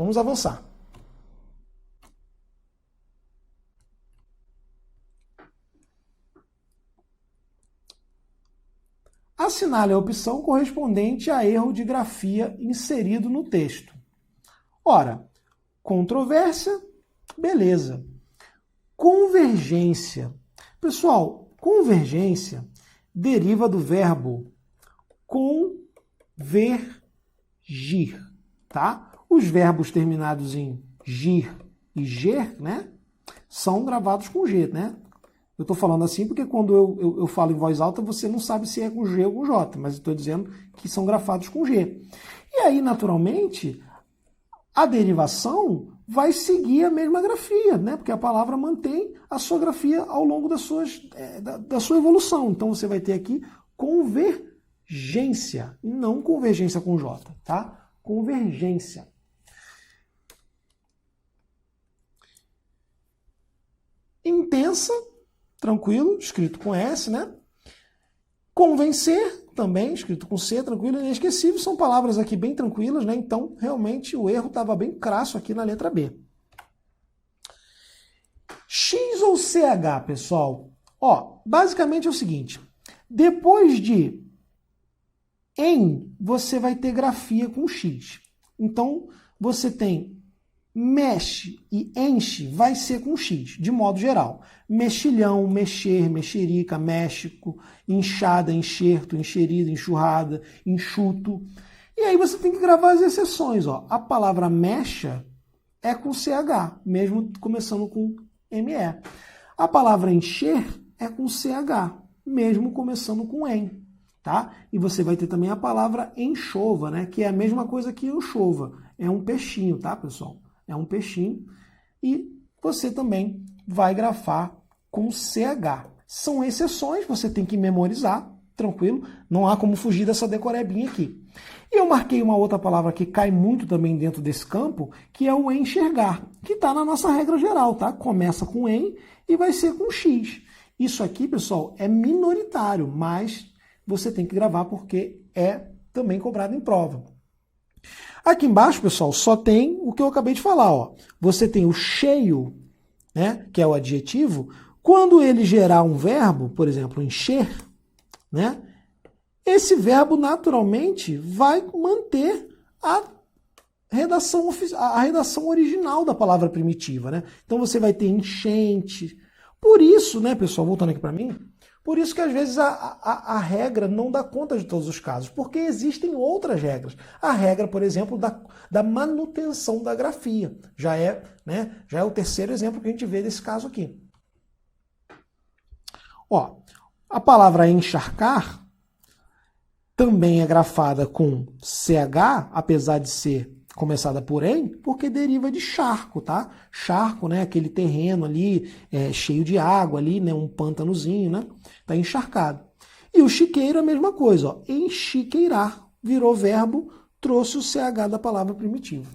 Vamos avançar. Assinale a opção correspondente a erro de grafia inserido no texto. Ora, controvérsia, beleza. Convergência. Pessoal, convergência deriva do verbo convergir, tá? Os verbos terminados em gir e ger, né, são gravados com G, né? Eu estou falando assim porque quando eu falo em voz alta, você não sabe se é com G ou com J, mas eu estou dizendo que são grafados com G. E aí, naturalmente, a derivação vai seguir a mesma grafia, né? Porque a palavra mantém a sua grafia ao longo da sua evolução. Então, você vai ter aqui convergência, e não convergência com J, tá? Convergência. Intensa, tranquilo, escrito com S, né? Convencer, também, escrito com C, tranquilo, inesquecível, são palavras aqui bem tranquilas, né? Então, realmente, o erro estava bem crasso aqui na letra B. X ou CH, pessoal? Ó, basicamente é o seguinte, depois de em, você vai ter grafia com X. Então, você tem mexe e enche, vai ser com X, de modo geral. Mexilhão, mexer, mexerica, México, inchada, enxerto, enxerida, enxurrada, enxuto. E aí você tem que gravar as exceções. Ó. A palavra mecha é com CH, mesmo começando com ME. A palavra encher é com CH, mesmo começando com EN. Tá? E você vai ter também a palavra enxova, né? Que é a mesma coisa que enxova. É um peixinho, tá, pessoal? É um peixinho. E você também vai grafar com CH. São exceções, você tem que memorizar, tranquilo? Não há como fugir dessa decorebinha aqui. E eu marquei uma outra palavra que cai muito também dentro desse campo, que é o enxergar, que está na nossa regra geral, tá? Começa com em e vai ser com X. Isso aqui, pessoal, é minoritário, mas você tem que gravar porque é também cobrado em prova. Aqui embaixo, pessoal, só tem o que eu acabei de falar. Ó. Você tem o cheio, né, que é o adjetivo. Quando ele gerar um verbo, por exemplo, encher, né, esse verbo naturalmente vai manter a redação original da palavra primitiva. Né? Então você vai ter enchente. Por isso, né, pessoal, voltando aqui para mim, por isso que às vezes a regra não dá conta de todos os casos, porque existem outras regras. A regra, por exemplo, da manutenção da grafia. Já é o terceiro exemplo que a gente vê desse caso aqui. Ó, a palavra encharcar também é grafada com CH, apesar de ser começada por em, porque deriva de charco, tá? Charco, né? Aquele terreno ali, cheio de água ali, né? Um pântanozinho, né? Tá encharcado. E o chiqueiro é a mesma coisa, ó. Enchiqueirar, virou verbo, trouxe o CH da palavra primitiva.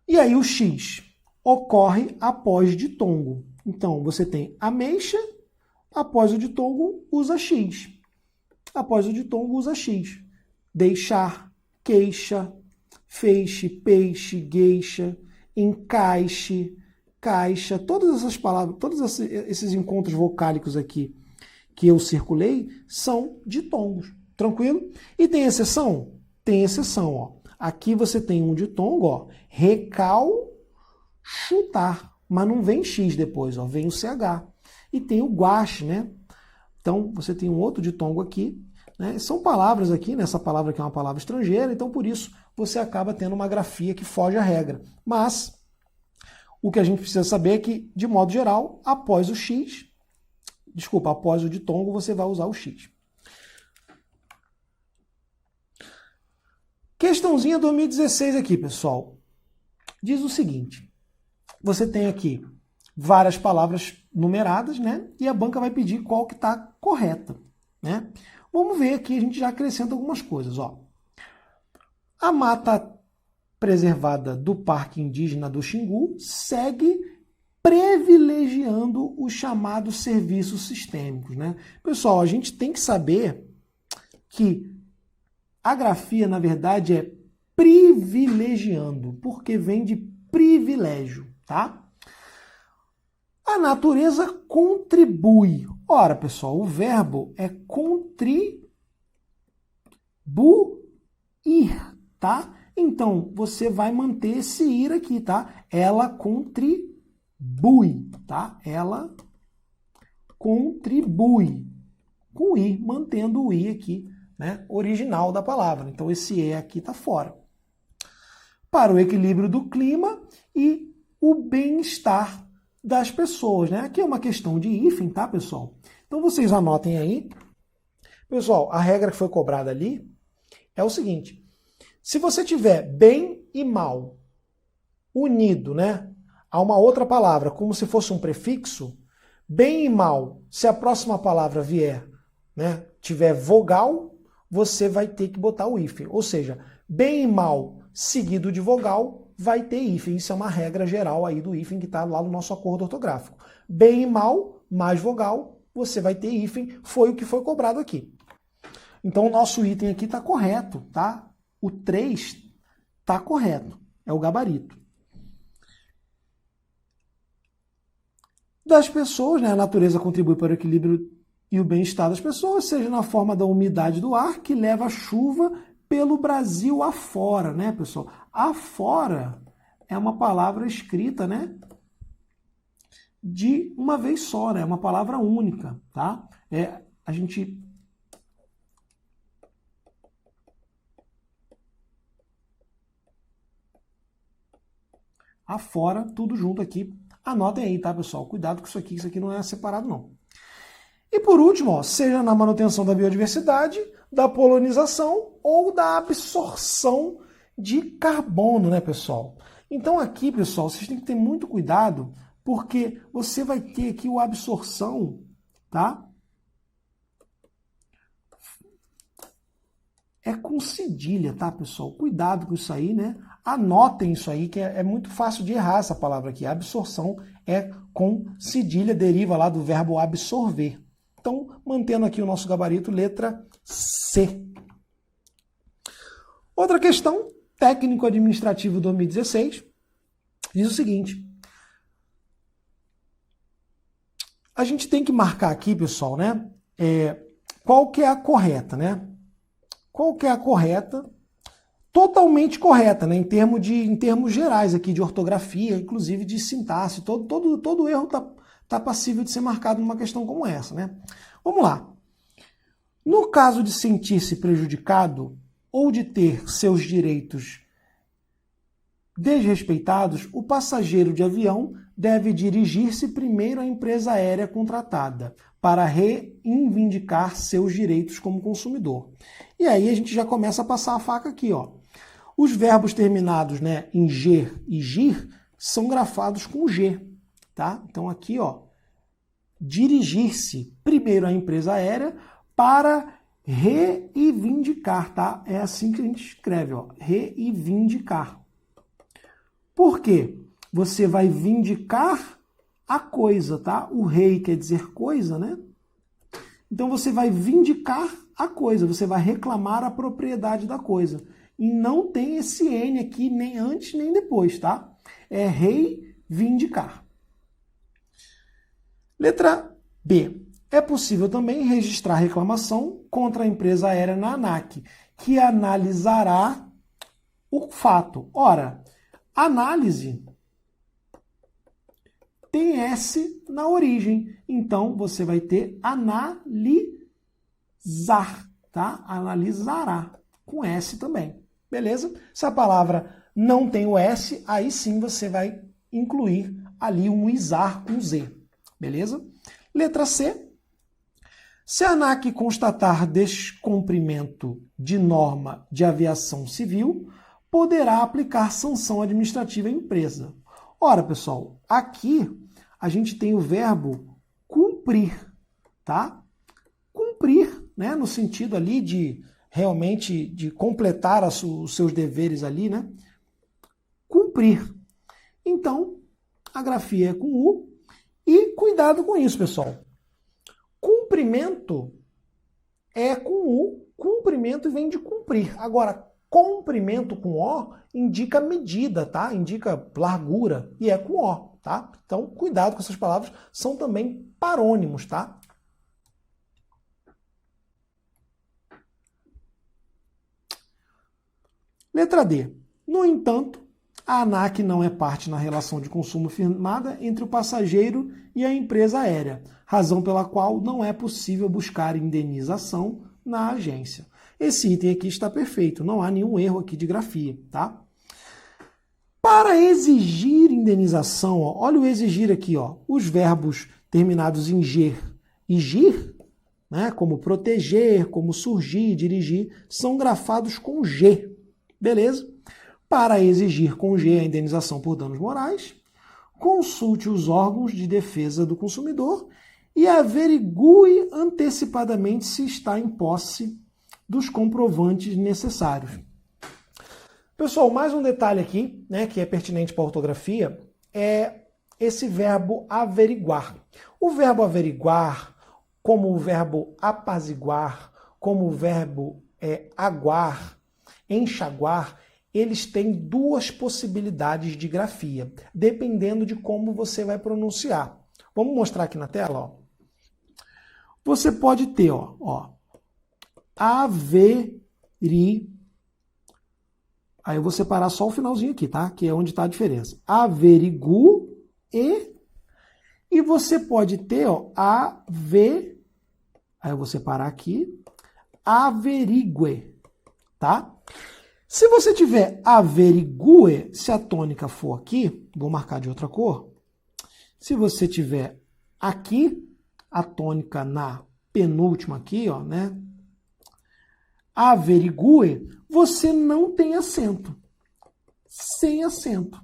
E aí o X ocorre após ditongo. Então, você tem ameixa, após o ditongo usa X. Após o ditongo usa X. Deixar, queixa, feixe, peixe, gueixa, encaixe, caixa, todas essas palavras, todos esses encontros vocálicos aqui que eu circulei são ditongos, tranquilo? E tem exceção? Tem exceção, ó. Aqui você tem um ditongo, ó, recalchutar, mas não vem X depois, ó, vem o CH. E tem o guache, né? Então você tem um outro ditongo aqui. Né? São palavras aqui, né? Essa palavra aqui é uma palavra estrangeira, então por isso você acaba tendo uma grafia que foge à regra. Mas o que a gente precisa saber é que, de modo geral, após o ditongo, você vai usar o X. Questãozinha 2016 aqui, pessoal. Diz o seguinte, você tem aqui várias palavras numeradas, né? E a banca vai pedir qual que está correta, né? Vamos ver aqui, a gente já acrescenta algumas coisas. Ó. A mata preservada do Parque Indígena do Xingu segue privilegiando os chamados serviços sistêmicos. Né? Pessoal, a gente tem que saber que a grafia, na verdade, é privilegiando, porque vem de privilégio, tá? A natureza contribui. Ora, pessoal, o verbo é contribuir, tá? Então, você vai manter esse ir aqui, tá? Ela contribui, tá? Ela contribui com o i, mantendo o i aqui, né? Original da palavra. Então, esse e aqui está fora. Para o equilíbrio do clima e o bem-estar das pessoas, né? Aqui é uma questão de hífen, tá, pessoal? Então, vocês anotem aí. Pessoal, a regra que foi cobrada ali é o seguinte. Se você tiver bem e mal unido, né, a uma outra palavra, como se fosse um prefixo, bem e mal, se a próxima palavra vier, né, tiver vogal, você vai ter que botar o hífen. Ou seja, bem e mal seguido de vogal vai ter hífen. Isso é uma regra geral aí do hífen que está lá no nosso acordo ortográfico. Bem e mal mais vogal, você vai ter hífen. Foi o que foi cobrado aqui. Então o nosso item aqui está correto, tá? O 3 está correto. É o gabarito. Das pessoas, né? A natureza contribui para o equilíbrio e o bem-estar das pessoas, seja na forma da umidade do ar, que leva a chuva pelo Brasil afora, né, pessoal? Afora é uma palavra escrita, né, de uma vez só, né? É uma palavra única, tá? A gente... Afora, tudo junto aqui. Anotem aí, tá, pessoal? Cuidado com isso aqui não é separado, não. E por último, ó, seja na manutenção da biodiversidade, da polinização ou da absorção de carbono, né, pessoal? Então aqui, pessoal, vocês têm que ter muito cuidado, porque você vai ter aqui o absorção, tá? É com cedilha, tá, pessoal? Cuidado com isso aí, né? Anotem isso aí, que é muito fácil de errar essa palavra aqui. A absorção é com cedilha, deriva lá do verbo absorver. Então, mantendo aqui o nosso gabarito, letra C. Outra questão, técnico-administrativo 2016, diz o seguinte. A gente tem que marcar aqui, pessoal, né? Qual que é a correta, né? Qual que é a correta? Totalmente correta, né? Em termos gerais aqui de ortografia, inclusive de sintaxe. Todo erro tá passível de ser marcado numa questão como essa, né? Vamos lá. No caso de sentir-se prejudicado ou de ter seus direitos desrespeitados, o passageiro de avião deve dirigir-se primeiro à empresa aérea contratada para reivindicar seus direitos como consumidor. E aí a gente já começa a passar a faca aqui, ó. Os verbos terminados, né, em ger e gir são grafados com G, tá? Então aqui, ó, dirigir-se primeiro à empresa aérea para reivindicar, tá? É assim que a gente escreve, ó, reivindicar. Por quê? Você vai vindicar a coisa, tá? O rei quer dizer coisa, né? Então você vai vindicar a coisa, você vai reclamar a propriedade da coisa. E não tem esse N aqui, nem antes nem depois, tá? É reivindicar. Letra B. É possível também registrar reclamação contra a empresa aérea na ANAC, que analisará o fato. Ora, análise tem S na origem, então você vai ter analisar, tá? Analisará, com S também, beleza? Se a palavra não tem o S, aí sim você vai incluir ali um isar com Z, beleza? Letra C. Se a ANAC constatar descumprimento de norma de aviação civil, poderá aplicar sanção administrativa à empresa. Ora, pessoal, aqui a gente tem o verbo cumprir, tá? Cumprir, né? No sentido ali de realmente de completar os seus deveres ali, né? Cumprir. Então, a grafia é com U e cuidado com isso, pessoal. Cumprimento é com U, cumprimento vem de cumprir. Agora, Comprimento com O indica medida, tá? Indica largura e é com O, tá? Então, cuidado com essas palavras, são também parônimos, tá? Letra D. No entanto, a ANAC não é parte na relação de consumo firmada entre o passageiro e a empresa aérea, razão pela qual não é possível buscar indenização na agência. Esse item aqui está perfeito, não há nenhum erro aqui de grafia, tá? Para exigir indenização, ó, olha o exigir aqui, ó, os verbos terminados em ger e gir, né, como proteger, como surgir, dirigir, são grafados com G, beleza? Para exigir com G a indenização por danos morais, consulte os órgãos de defesa do consumidor e averigue antecipadamente se está em posse dos comprovantes necessários. Pessoal, mais um detalhe aqui, né, que é pertinente para a ortografia, é esse verbo averiguar. O verbo averiguar, como o verbo apaziguar, como o verbo aguar, enxaguar, eles têm duas possibilidades de grafia, dependendo de como você vai pronunciar. Vamos mostrar aqui na tela, ó. Você pode ter, ó, averi. Aí eu vou separar só o finalzinho aqui, tá? Que é onde está a diferença. Averigu e você pode ter, ó, aí eu vou separar aqui, averigue, tá? Se você tiver averigue, se a tônica for aqui, vou marcar de outra cor. Se você tiver aqui, a tônica na penúltima aqui, ó, né? Averigue, você não tem acento. Sem acento.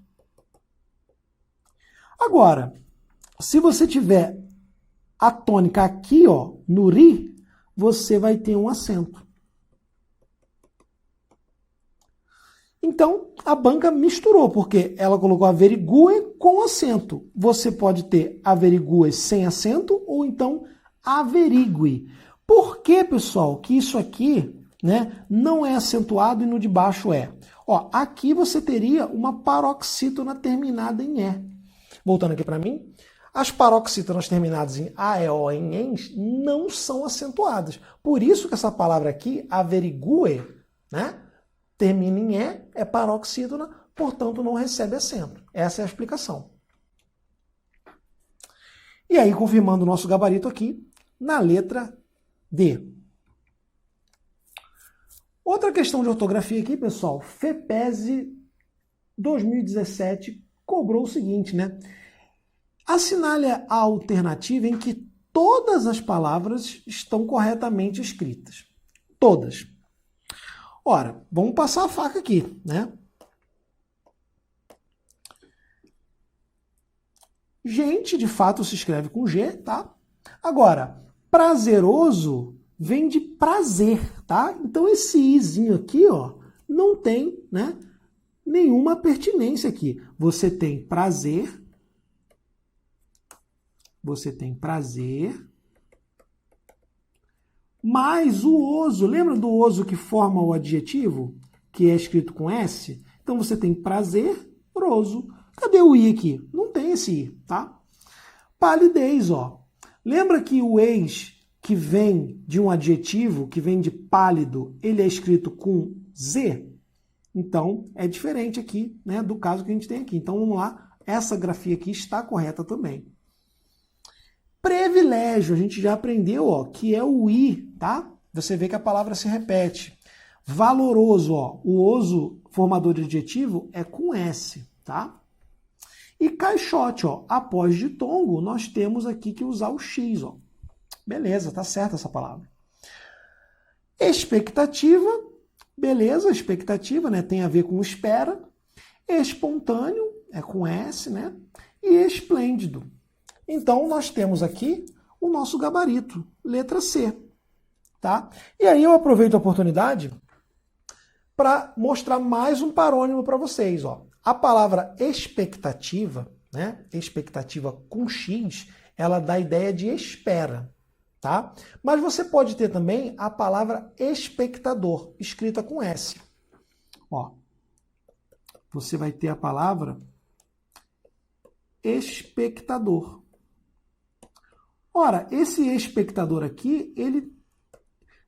Agora, se você tiver a tônica aqui, ó, no ri, você vai ter um acento. Então, a banca misturou, porque ela colocou averigue com acento. Você pode ter averigue sem acento, ou então averigue. Por que, pessoal, que isso aqui, né, não é acentuado e no de baixo é? Ó, aqui você teria uma paroxítona terminada em E. Voltando aqui para mim, as paroxítonas terminadas em A, E, O, em ENS não são acentuadas. Por isso que essa palavra aqui, averigue, né, termina em E, é paroxítona, portanto não recebe acento. Essa é a explicação. E aí, confirmando o nosso gabarito aqui, na letra D. Outra questão de ortografia aqui, pessoal, FEPESE 2017 cobrou o seguinte, né? Assinale a alternativa em que todas as palavras estão corretamente escritas. Todas. Ora, vamos passar a faca aqui, né? Gente, de fato, se escreve com G, tá? Agora, prazeroso vem de prazer, tá? Então esse izinho aqui, ó, não tem, né, nenhuma pertinência aqui. Você tem prazer, mais o oso. Lembra do oso que forma o adjetivo, que é escrito com S? Então você tem prazeroso. Cadê o I aqui? Não tem esse I, tá? Palidez, ó. Lembra que o ex que vem de um adjetivo, que vem de pálido, ele é escrito com Z? Então, é diferente aqui, né, do caso que a gente tem aqui. Então, vamos lá. Essa grafia aqui está correta também. Privilégio, a gente já aprendeu, ó, que é o I, tá? Você vê que a palavra se repete. Valoroso, ó, o oso formador de adjetivo é com S, tá? E caixote, ó, após ditongo, nós temos aqui que usar o X, ó. Beleza, tá certa essa palavra. Expectativa, beleza, expectativa, né, tem a ver com espera. Espontâneo, é com S, né? E esplêndido. Então, nós temos aqui o nosso gabarito, letra C, tá? E aí eu aproveito a oportunidade para mostrar mais um parônimo para vocês, ó. A palavra expectativa, né? Expectativa com X, ela dá a ideia de espera. Tá? Mas você pode ter também a palavra espectador, escrita com S. Ó, você vai ter a palavra espectador. Ora, esse espectador aqui, ele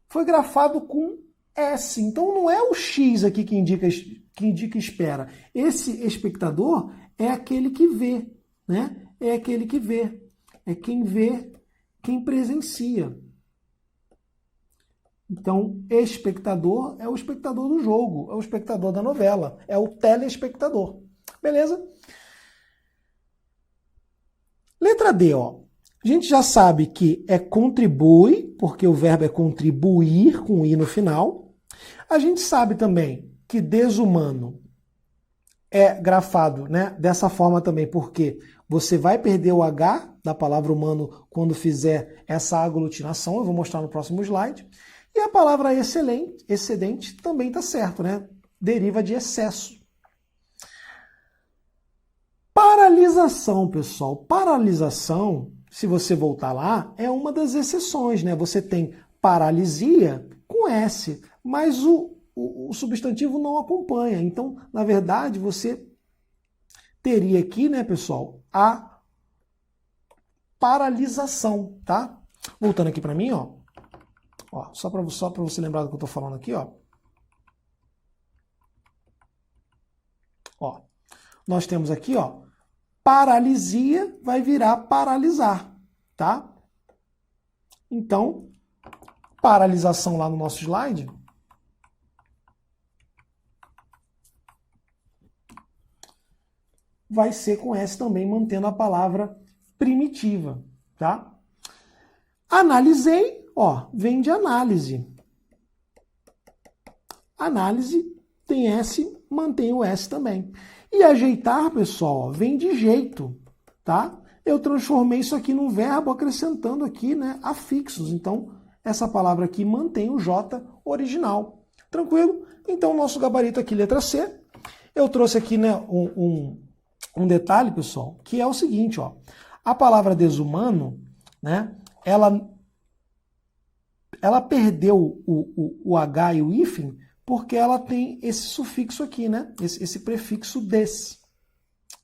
foi grafado com S. Então não é o X aqui que indica espera. Esse espectador é aquele que vê, né? É aquele que vê. É quem vê, quem presencia. Então, espectador é o espectador do jogo, é o espectador da novela, é o telespectador. Beleza? Letra D, ó. A gente já sabe que é contribui, porque o verbo é contribuir, com i no final. A gente sabe também que desumano é grafado, né, dessa forma também, porque você vai perder o H da palavra humano quando fizer essa aglutinação. Eu vou mostrar no próximo slide. E a palavra excelente, excedente também está certo, né? Deriva de excesso. Paralisação, pessoal. Paralisação, se você voltar lá, é uma das exceções, né? Você tem paralisia com S, mas o substantivo não acompanha. Então, na verdade, você teria aqui, né, pessoal, a paralisação, tá? Voltando aqui para mim, ó. Ó, só para você lembrar do que eu estou falando aqui, ó. Ó, nós temos aqui, ó, paralisia vai virar paralisar, tá? Então, paralisação lá no nosso slide vai ser com S também, mantendo a palavra primitiva, tá? Analisei, ó, vem de análise. Análise tem S, mantém o S também. E ajeitar, pessoal, ó, vem de jeito, tá? Eu transformei isso aqui num verbo acrescentando aqui, né, afixos. Então, essa palavra aqui mantém o J original. Tranquilo? Então, o nosso gabarito aqui, letra C. Eu trouxe aqui, né, um detalhe, pessoal, que é o seguinte, ó. A palavra desumano, né, ela perdeu o H e o hífen porque ela tem esse sufixo aqui, né? Esse prefixo des.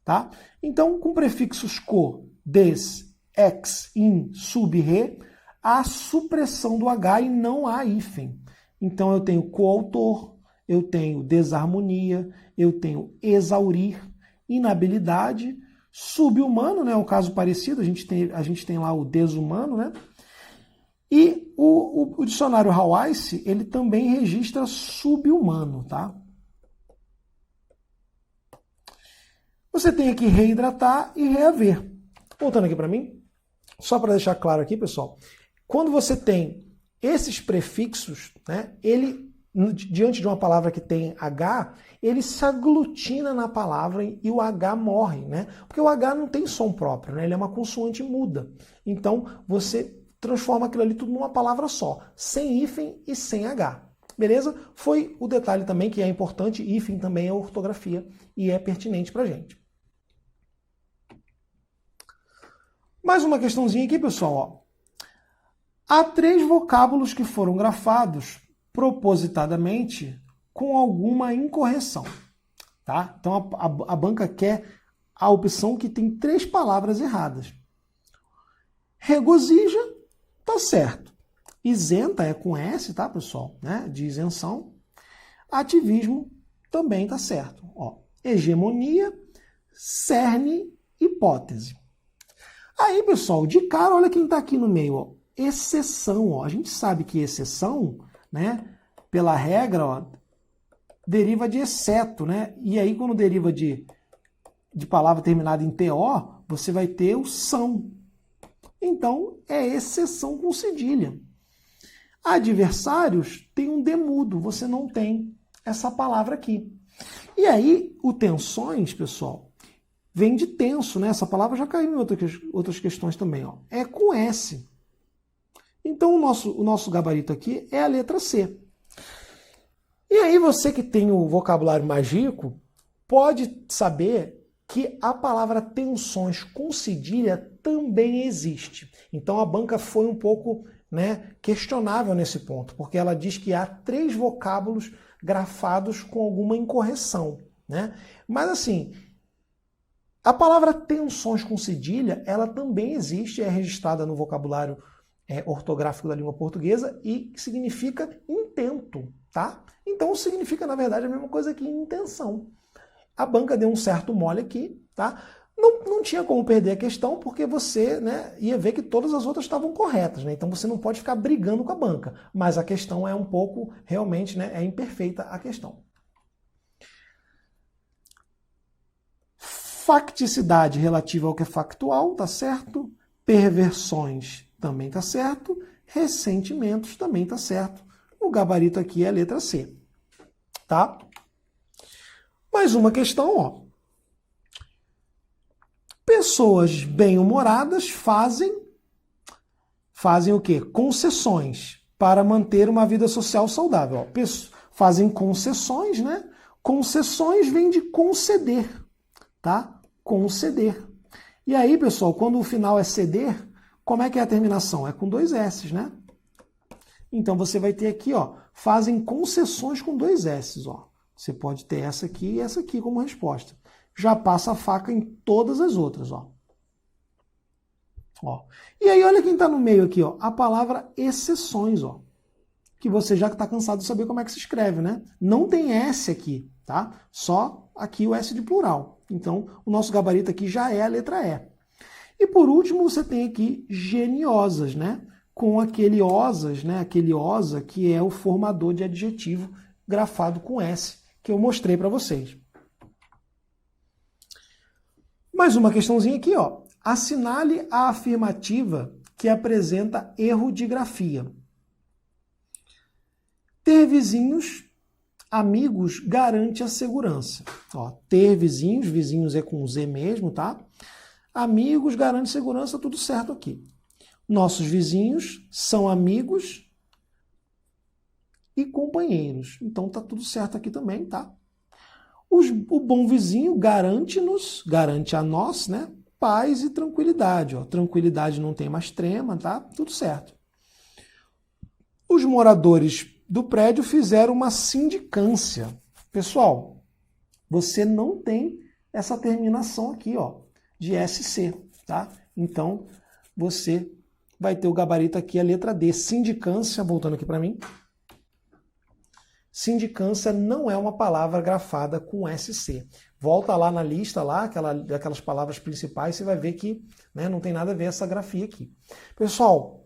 Tá? Então, com prefixos co, des, ex, in, sub, re, há supressão do H e não há hífen. Então, eu tenho coautor, eu tenho desarmonia, eu tenho exaurir, inabilidade, subhumano, né? Um caso parecido, a gente tem lá o desumano, né? E o dicionário Hawaiian, ele também registra subhumano, tá? Você tem aqui reidratar e reaver. Voltando aqui para mim, só para deixar claro aqui, pessoal, quando você tem esses prefixos, né, ele, diante de uma palavra que tem H, ele se aglutina na palavra e o H morre, né? Porque o H não tem som próprio, né? Ele é uma consoante muda. Então, você transforma aquilo ali tudo numa palavra só, sem hífen e sem H. Beleza? Foi o detalhe também que é importante, hífen também é ortografia e é pertinente pra gente. Mais uma questãozinha aqui, pessoal. Ó. Há 3 vocábulos que foram grafados propositadamente com alguma incorreção. Tá? Então a banca quer a opção que tem 3 palavras erradas. Regozija, tá certo. Isenta é com S, tá, pessoal? Né? De isenção. Ativismo também tá certo. Ó, hegemonia, cerne, hipótese. Aí, pessoal, de cara, olha quem tá aqui no meio. Ó. Exceção. Ó. A gente sabe que exceção, né, pela regra, ó, deriva de exceto. Né? E aí, quando deriva de palavra terminada em TO, você vai ter o são. Então, é exceção com cedilha. Adversários tem um demudo, você não tem essa palavra aqui. E aí, o tensões, pessoal, vem de tenso, né? Essa palavra já caiu em outras questões também. Ó. É com S. Então, o nosso gabarito aqui é a letra C. E aí, você que tem o vocabulário mais rico, pode saber que a palavra tensões com cedilha também existe. Então a banca foi um pouco, né, questionável nesse ponto, porque ela diz que há 3 vocábulos grafados com alguma incorreção, né? Mas assim, a palavra tensões com cedilha, ela também existe, é registrada no vocabulário ortográfico da língua portuguesa e significa intento, tá? Então significa, na verdade, a mesma coisa que intenção. A banca deu um certo mole aqui, tá? Não tinha como perder a questão, porque você, né, ia ver que todas as outras estavam corretas, né? Então você não pode ficar brigando com a banca. Mas a questão é um pouco, realmente, né, é imperfeita a questão. Facticidade relativa ao que é factual, tá certo? Perversões também tá certo. Ressentimentos também tá certo. O gabarito aqui é a letra C, tá? Mais uma questão, ó. Pessoas bem-humoradas fazem o quê? Concessões para manter uma vida social saudável. Ó, fazem concessões, né? Concessões vem de conceder, tá? Conceder. E aí, pessoal, quando o final é ceder, como é que é a terminação? É com 2 S, né? Então você vai ter aqui, ó, fazem concessões com 2 S, ó. Você pode ter essa aqui e essa aqui como resposta. Já passa a faca em todas as outras, ó. Ó. E aí, olha quem está no meio aqui, ó. A palavra exceções, ó. Que você já está cansado de saber como é que se escreve, né? Não tem S aqui, tá? Só aqui o S de plural. Então, o nosso gabarito aqui já é a letra E. E por último, você tem aqui geniosas, né? Com aquele osas, né? Aquele osa que é o formador de adjetivo grafado com S, que eu mostrei para vocês. Mais uma questãozinha aqui, ó. Assinale a afirmativa que apresenta erro de grafia. Ter vizinhos, amigos, garante a segurança. Ó, ter vizinhos, vizinhos é com Z mesmo, tá? Amigos, garante segurança, tudo certo aqui. Nossos vizinhos são amigos e companheiros. Então tá tudo certo aqui também, tá? O bom vizinho garante-nos, garante a nós, né? Paz e tranquilidade. Ó. Tranquilidade não tem mais trema, tá? Tudo certo. Os moradores do prédio fizeram uma sindicância. Pessoal, você não tem essa terminação aqui, ó, de SC, tá? Então, você vai ter o gabarito aqui, a letra D. Sindicância, voltando aqui para mim. Sindicância não é uma palavra grafada com SC. Volta lá na lista, lá, aquelas palavras principais, você vai ver que, né, não tem nada a ver essa grafia aqui. Pessoal,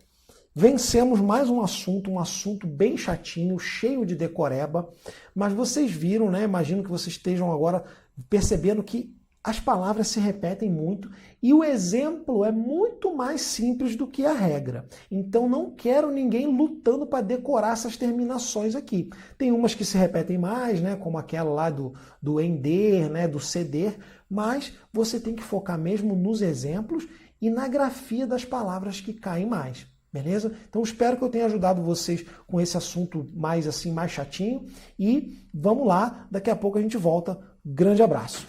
vencemos mais um assunto bem chatinho, cheio de decoreba, mas vocês viram, né? Imagino que vocês estejam agora percebendo que as palavras se repetem muito e o exemplo é muito mais simples do que a regra. Então não quero ninguém lutando para decorar essas terminações aqui. Tem umas que se repetem mais, né, como aquela lá do ender, né, do ceder, mas você tem que focar mesmo nos exemplos e na grafia das palavras que caem mais. Beleza? Então espero que eu tenha ajudado vocês com esse assunto mais assim, mais chatinho. E vamos lá, daqui a pouco a gente volta. Grande abraço!